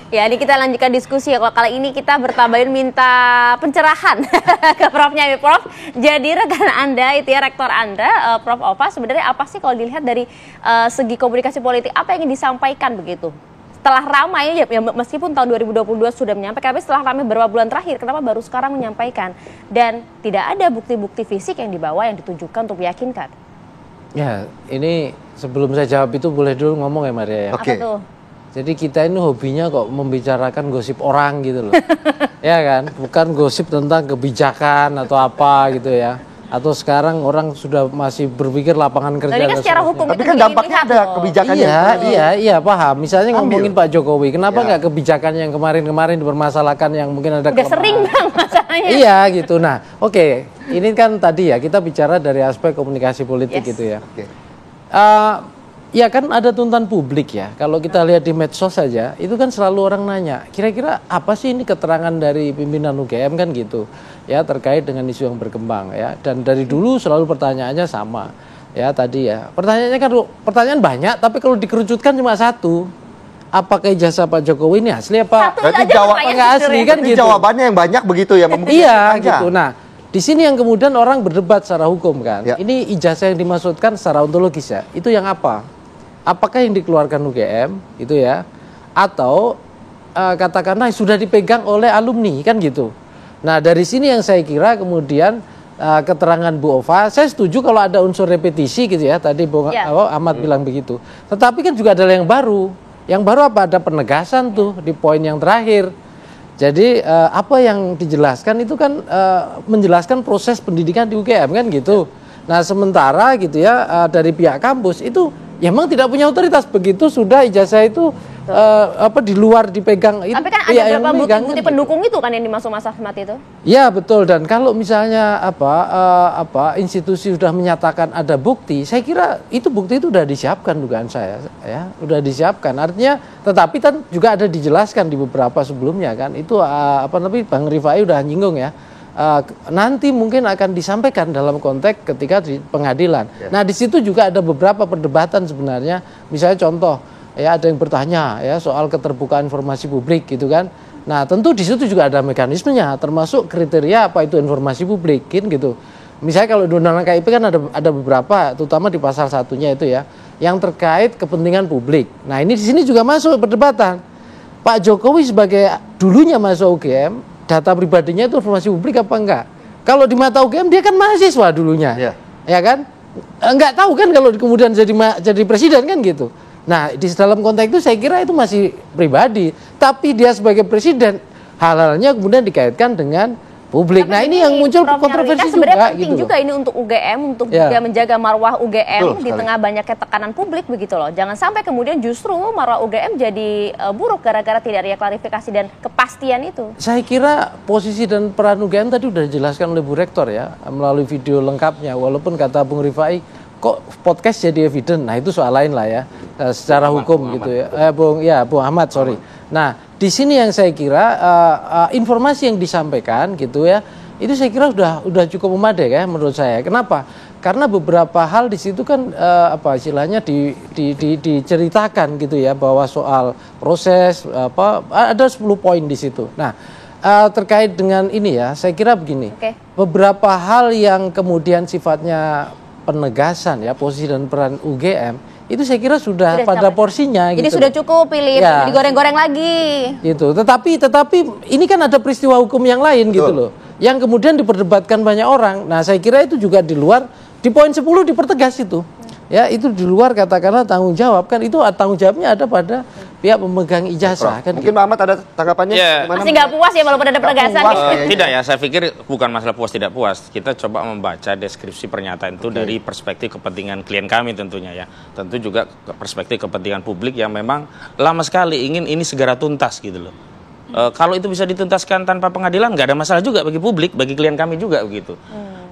Ya, ini kita lanjutkan diskusi ya. Kalau kali ini kita bertabayun minta pencerahan ke Profnya. Prof, jadi rekan Anda itu ya, rektor Anda, Prof Ova, sebenarnya apa sih kalau dilihat dari segi komunikasi politik, apa yang ingin disampaikan begitu? Setelah ramai, ya meskipun tahun 2022 sudah menyampaikan, tapi setelah ramai beberapa bulan terakhir, kenapa baru sekarang menyampaikan? Dan tidak ada bukti-bukti fisik yang dibawa, yang ditunjukkan untuk meyakinkan. Ya, ini sebelum saya jawab itu boleh dulu ngomong ya Maria ya? Oke. Apa tuh? Jadi kita ini hobinya kok membicarakan gosip orang gitu loh. Ya kan? Bukan gosip tentang kebijakan atau apa gitu ya. Atau sekarang orang sudah masih berpikir lapangan kerja. Jadi kan secara hukum tapi kan dampaknya ada kebijakan Iya paham. Misalnya ngomongin Pak Jokowi, kenapa nggak kebijakan yang kemarin-kemarin dipermasalahkan yang mungkin ada udah sering bang masalahnya. Iya gitu. Nah oke. Ini kan tadi ya kita bicara dari aspek komunikasi politik gitu ya. Ya kan ada tuntutan publik ya. Kalau kita lihat di medsos saja, itu kan selalu orang nanya, kira-kira apa sih ini keterangan dari pimpinan UGM kan gitu. Ya terkait dengan isu yang berkembang ya. Dan dari dulu selalu pertanyaannya sama. Ya tadi ya. Pertanyaannya kan pertanyaan banyak, tapi kalau dikerucutkan cuma satu. Apakah ijazah Pak Jokowi ini asli apa? Berarti jawabannya nggak asli kan gitu. Jawabannya yang banyak begitu ya. Iya gitu. Nah, di sini yang kemudian orang berdebat secara hukum kan. Ya. Ini ijazah yang dimaksudkan secara ontologis ya. Itu yang apa? Apakah yang dikeluarkan UGM itu ya, atau katakanlah sudah dipegang oleh alumni kan gitu. Nah dari sini yang saya kira kemudian keterangan Bu Ova, saya setuju kalau ada unsur repetisi gitu ya. Tadi Bung Ahmad bilang begitu. Tetapi kan juga ada yang baru. Yang baru apa? Ada penegasan tuh di poin yang terakhir. Jadi apa yang dijelaskan itu kan menjelaskan proses pendidikan di UGM kan gitu. Nah sementara gitu ya dari pihak kampus itu ya memang tidak punya otoritas begitu sudah ijazah itu di luar dipegang. Tapi kan ada beberapa bukti pendukung itu kan yang dimaksud Mas Ahmad itu. Ya betul, dan kalau misalnya institusi sudah menyatakan ada bukti, saya kira itu bukti itu sudah disiapkan dugaan saya ya, sudah disiapkan. Artinya tetapi kan juga ada dijelaskan di beberapa sebelumnya kan. Itu Bang Rifai udah nyinggung ya. Nanti mungkin akan disampaikan dalam konteks ketika di pengadilan. Nah di situ juga ada beberapa perdebatan sebenarnya. Misalnya contoh, ya ada yang bertanya ya soal keterbukaan informasi publik gitu kan. Nah tentu di situ juga ada mekanismenya, termasuk kriteria apa itu informasi publik gitu. Misalnya kalau di Undang-Undang KIP kan ada beberapa, terutama di pasal satunya itu ya, yang terkait kepentingan publik. Nah ini di sini juga masuk perdebatan. Pak Jokowi sebagai dulunya masuk UGM, data pribadinya itu informasi publik apa enggak? Kalau di mata UGM dia kan mahasiswa dulunya, ya kan? Enggak tahu kan kalau kemudian jadi presiden kan gitu. Nah di dalam konteks itu saya kira itu masih pribadi, tapi dia sebagai presiden hal-halnya kemudian dikaitkan dengan publik. Nah ini yang muncul kontroversi juga. Sebenarnya penting gitu juga ini untuk UGM, untuk juga menjaga marwah UGM di tengah banyaknya tekanan publik begitu loh. Jangan sampai kemudian justru marwah UGM jadi buruk gara-gara tidak ada klarifikasi dan kepastian itu. Saya kira posisi dan peran UGM tadi sudah dijelaskan oleh Bu Rektor ya melalui video lengkapnya. Walaupun kata Bung Rifai kok podcast jadi evident. Nah itu soal lain lah ya secara hukum gitu ya. Bung Ahmad sorry. Nah di sini yang saya kira informasi yang disampaikan gitu ya, itu saya kira udah cukup memadai ya menurut saya. Kenapa? Karena beberapa hal di situ kan istilahnya diceritakan gitu ya, bahwa soal proses ada 10 poin di situ. Nah terkait dengan ini ya, saya kira begini. Beberapa hal yang kemudian sifatnya penegasan ya posisi dan peran UGM itu saya kira sudah pada porsinya. Jadi gitu. sudah cukup pilih digoreng-goreng lagi. Gitu. Tetapi ini kan ada peristiwa hukum yang lain gitu loh. Yang kemudian diperdebatkan banyak orang. Nah, saya kira itu juga di luar di poin 10 dipertegas itu. Ya, itu di luar katakanlah tanggung jawab kan, itu tanggung jawabnya ada pada pihak pemegang ijazah kan. Mungkin Pak Ahmad ada tanggapannya? Masih nggak puas ya walaupun ada penegasan. Tidak ya, saya pikir bukan masalah puas tidak puas. Kita coba membaca deskripsi pernyataan itu dari perspektif kepentingan klien kami tentunya ya. Tentu juga perspektif kepentingan publik yang memang lama sekali ingin ini segera tuntas gitu loh. Kalau itu bisa dituntaskan tanpa pengadilan nggak ada masalah juga bagi publik, bagi klien kami juga begitu.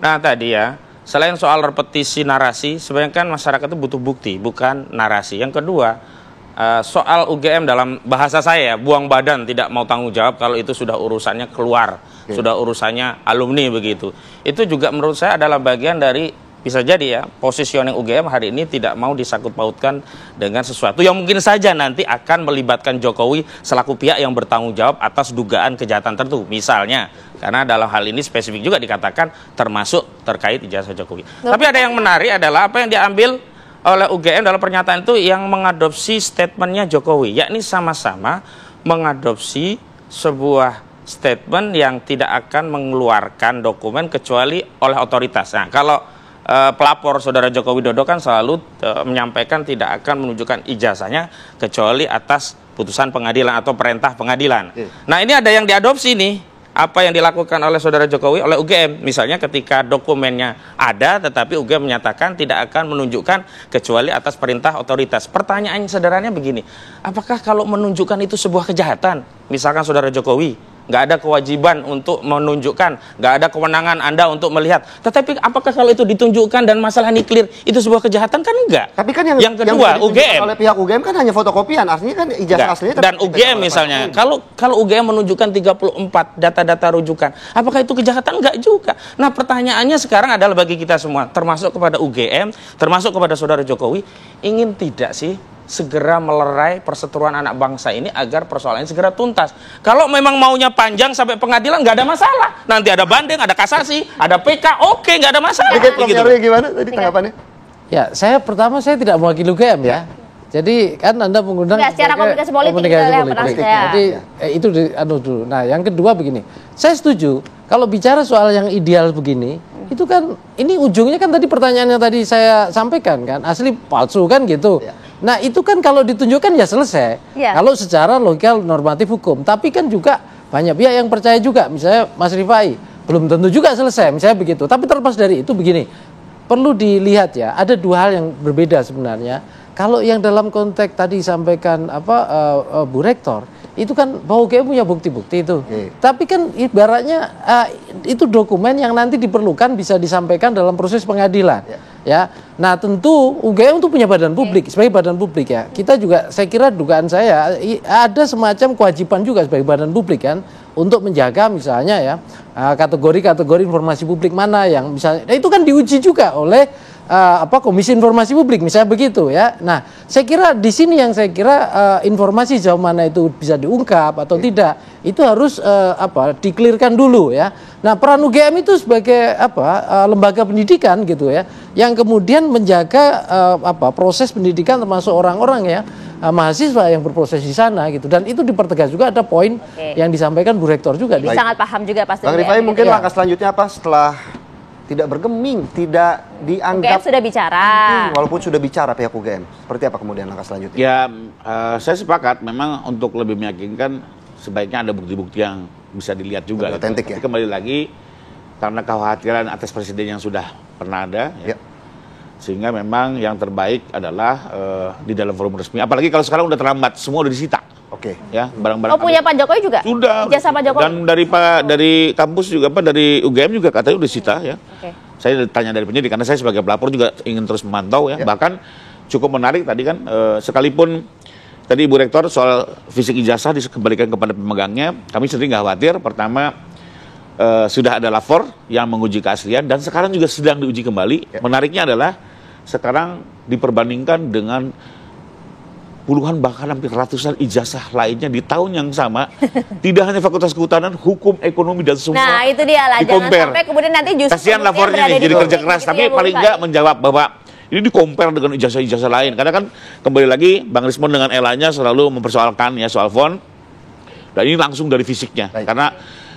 Nah tadi ya, selain soal repetisi narasi, sebenarnya kan masyarakat itu butuh bukti, bukan narasi. Yang kedua, soal UGM dalam bahasa saya, buang badan, tidak mau tanggung jawab kalau itu sudah urusannya keluar, sudah urusannya alumni begitu. Itu juga menurut saya adalah bagian dari bisa jadi ya positioning UGM hari ini tidak mau disangkut pautkan dengan sesuatu yang mungkin saja nanti akan melibatkan Jokowi selaku pihak yang bertanggung jawab atas dugaan kejahatan tertentu. Misalnya, karena dalam hal ini spesifik juga dikatakan termasuk terkait ijazah Jokowi. Tapi ada yang menarik adalah apa yang diambil oleh UGM dalam pernyataan itu yang mengadopsi statementnya Jokowi, yakni sama-sama mengadopsi sebuah statement yang tidak akan mengeluarkan dokumen kecuali oleh otoritas. Nah, kalau pelapor saudara Joko Widodo kan selalu menyampaikan tidak akan menunjukkan ijazahnya kecuali atas putusan pengadilan atau perintah pengadilan. Nah, ini ada yang diadopsi nih. Apa yang dilakukan oleh saudara Jokowi oleh UGM, misalnya ketika dokumennya ada tetapi UGM menyatakan tidak akan menunjukkan kecuali atas perintah otoritas. Pertanyaan sederhananya begini, apakah kalau menunjukkan itu sebuah kejahatan? Misalkan saudara Jokowi nggak ada kewajiban untuk menunjukkan, nggak ada kewenangan Anda untuk melihat. Tetapi apakah kalau itu ditunjukkan dan masalah ini clear, itu sebuah kejahatan? Kan enggak. Tapi kan yang kedua, UGM oleh pihak UGM kan hanya fotokopian, artinya kan ijazah aslinya. Dan UGM misalnya, kalau UGM menunjukkan 34 data-data rujukan, apakah itu kejahatan? Enggak juga. Nah, pertanyaannya sekarang adalah bagi kita semua, termasuk kepada UGM, termasuk kepada saudara Jokowi, ingin tidak sih segera melerai perseteruan anak bangsa ini agar persoalannya segera tuntas. Kalau memang maunya panjang sampai pengadilan nggak ada masalah. Nanti ada banding, ada kasasi, ada PK, oke nggak ada masalah. Gitu. Gimana tadi tanggapannya? Ya, saya pertama mewakili UGM ya. Jadi kan Anda mengundang secara komunikasi politik Jadi itu dulu. Nah, yang kedua begini. Saya setuju kalau bicara soal yang ideal begini, itu kan ini ujungnya kan tadi pertanyaan yang tadi saya sampaikan kan, asli palsu kan gitu. Nah, itu kan kalau ditunjukkan ya selesai. Kalau secara logikal normatif hukum, tapi kan juga banyak pihak yang percaya juga, misalnya Mas Rifai, belum tentu juga selesai, misalnya begitu. Tapi terlepas dari itu begini, perlu dilihat ya, ada dua hal yang berbeda sebenarnya. Kalau yang dalam konteks tadi sampaikan Bu Rektor, itu kan bahwa UGM punya bukti-bukti itu. Tapi kan ibaratnya itu dokumen yang nanti diperlukan bisa disampaikan dalam proses pengadilan. Ya. Nah, tentu UGM itu punya badan publik, sebagai badan publik ya. Kita juga, saya kira dugaan saya ada semacam kewajiban juga sebagai badan publik kan untuk menjaga misalnya ya kategori-kategori informasi publik mana yang misalnya, nah itu kan diuji juga oleh Komisi Informasi Publik misalnya begitu ya. Nah, saya kira di sini yang saya kira informasi sejauh mana itu bisa diungkap atau tidak itu harus diklirkan dulu ya. Nah, peran UGM itu sebagai lembaga pendidikan gitu ya, yang kemudian menjaga proses pendidikan termasuk orang-orang ya mahasiswa yang berproses di sana gitu, dan itu dipertegas juga ada poin yang disampaikan Bu Rektor juga. Jadi sangat paham juga pasti. Bang Rifai, mungkin langkah selanjutnya apa setelah tidak bergeming, tidak dianggap UGM sudah bicara. Walaupun sudah bicara pihak UGM, seperti apa kemudian langkah selanjutnya? Ya, saya sepakat memang untuk lebih meyakinkan sebaiknya ada bukti-bukti yang bisa dilihat juga. Otentik gitu. ya. Tapi kembali lagi karena kekhawatiran atas presiden yang sudah pernah ada, ya. Sehingga memang yang terbaik adalah di dalam forum resmi. Apalagi kalau sekarang udah terlambat, semua udah disita. Ya, barang-barang. Punya Pak Jokowi juga? Sudah. Ijazah Pak Jokowi? Dan dari kampus juga dari UGM juga katanya udah disita ya. Saya tanya dari penyidik karena saya sebagai pelapor juga ingin terus memantau ya. Bahkan cukup menarik tadi kan sekalipun tadi Ibu Rektor soal fisik ijazah dikembalikan kepada pemegangnya, kami sendiri nggak khawatir. Pertama sudah ada lapor yang menguji keaslian dan sekarang juga sedang diuji kembali. Menariknya adalah sekarang diperbandingkan dengan puluhan bahkan hampir ratusan ijazah lainnya di tahun yang sama. Tidak hanya Fakultas Kehutanan, hukum, ekonomi dan semua. Nah, itu dia lah. Jangan sampai kemudian nanti justru kasihan lapornya nih jadi kerja keras, tapi paling enggak menjawab bahwa ini di-compare dengan ijazah-ijazah lain. Karena kan kembali lagi Bang Rismon dengan Elanya selalu mempersoalkan ya soal font. Dan ini langsung dari fisiknya. Karena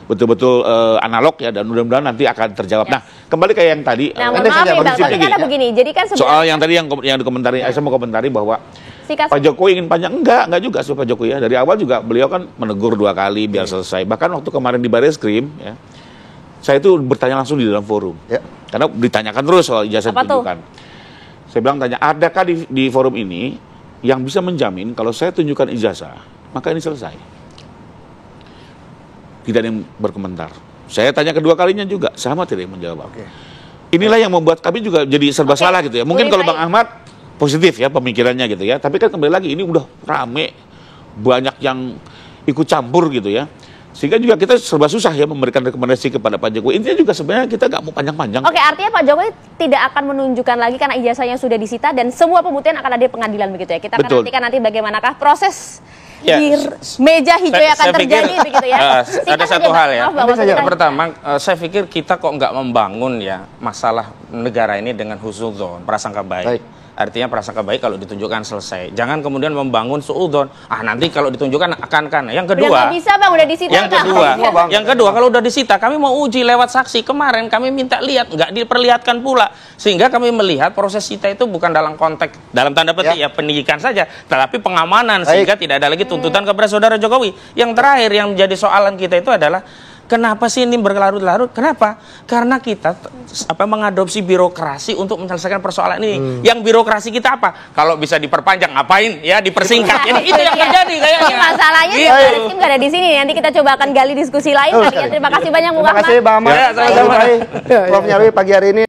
betul-betul analog ya, dan mudah-mudahan nanti akan terjawab. Nah, kembali ke yang tadi. Nah, maaf nih Bang, tapi karena begini. Jadi kan soal yang tadi yang dikomentari, saya mau komentari bahwa Pak Jokowi ingin panjang, enggak juga sih Pak Jokowi ya. Dari awal juga beliau kan menegur 2 kali biar selesai. Bahkan waktu kemarin di Barreskrim ya, saya itu bertanya langsung di dalam forum. Karena ditanyakan terus soal ijazah tunjukkan. Saya bilang tanya, adakah di forum ini yang bisa menjamin kalau saya tunjukkan ijazah, maka ini selesai? Tidak ada yang berkomentar. Saya tanya kedua kalinya juga, sama tidak yang menjawab. Inilah yang membuat kami juga jadi serba salah gitu ya. Mungkin kalau Bang Ahmad positif ya pemikirannya gitu ya, tapi kan kembali lagi ini udah rame, banyak yang ikut campur gitu ya, Sehingga juga kita serba susah ya memberikan rekomendasi kepada Pak Jokowi. Intinya juga sebenarnya kita nggak mau panjang-panjang. Oke, artinya Pak Jokowi tidak akan menunjukkan lagi karena ijazahnya sudah disita dan semua pembuktian akan ada di pengadilan begitu ya. Kita akan Betul. nantikan nanti bagaimanakah proses Ya, di meja hijau yang akan saya pikir, terjadi begitu ya. ada satu hal ya. Maaf, Bang, maksudnya Yang pertama, saya pikir kita kok nggak membangun ya masalah negara ini dengan husnudzon, prasangka baik. Baik. Artinya prasangka baik kalau ditunjukkan selesai. Jangan kemudian membangun suudzon. Nanti kalau ditunjukkan akan. Yang Udah kedua, nggak bisa Bang, udah disita Bang. yang kedua kalau udah disita, kami mau uji lewat saksi. Kemarin kami minta lihat, nggak diperlihatkan pula. Sehingga kami melihat proses sita itu bukan dalam konteks, dalam tanda petik ya pendidikan saja, tetapi pengamanan. Sehingga tidak ada lagi tuntutan kepada saudara Jokowi. Yang terakhir yang menjadi soalan kita itu adalah, kenapa sih ini berlarut-larut? Kenapa? Karena kita mengadopsi birokrasi untuk menyelesaikan persoalan ini. Yang birokrasi kita apa? Kalau bisa diperpanjang ngapain? Ya dipersingkat. Jadi itu yang terjadi kayaknya. Masalahnya Rizky nggak ada di sini. Nanti kita coba akan gali diskusi lain kali ya. Terima kasih banyak Bung Terima Ahmad. kasih Bang Ahmad. Ya, sama-sama. Prof Nyarwi pagi hari ini.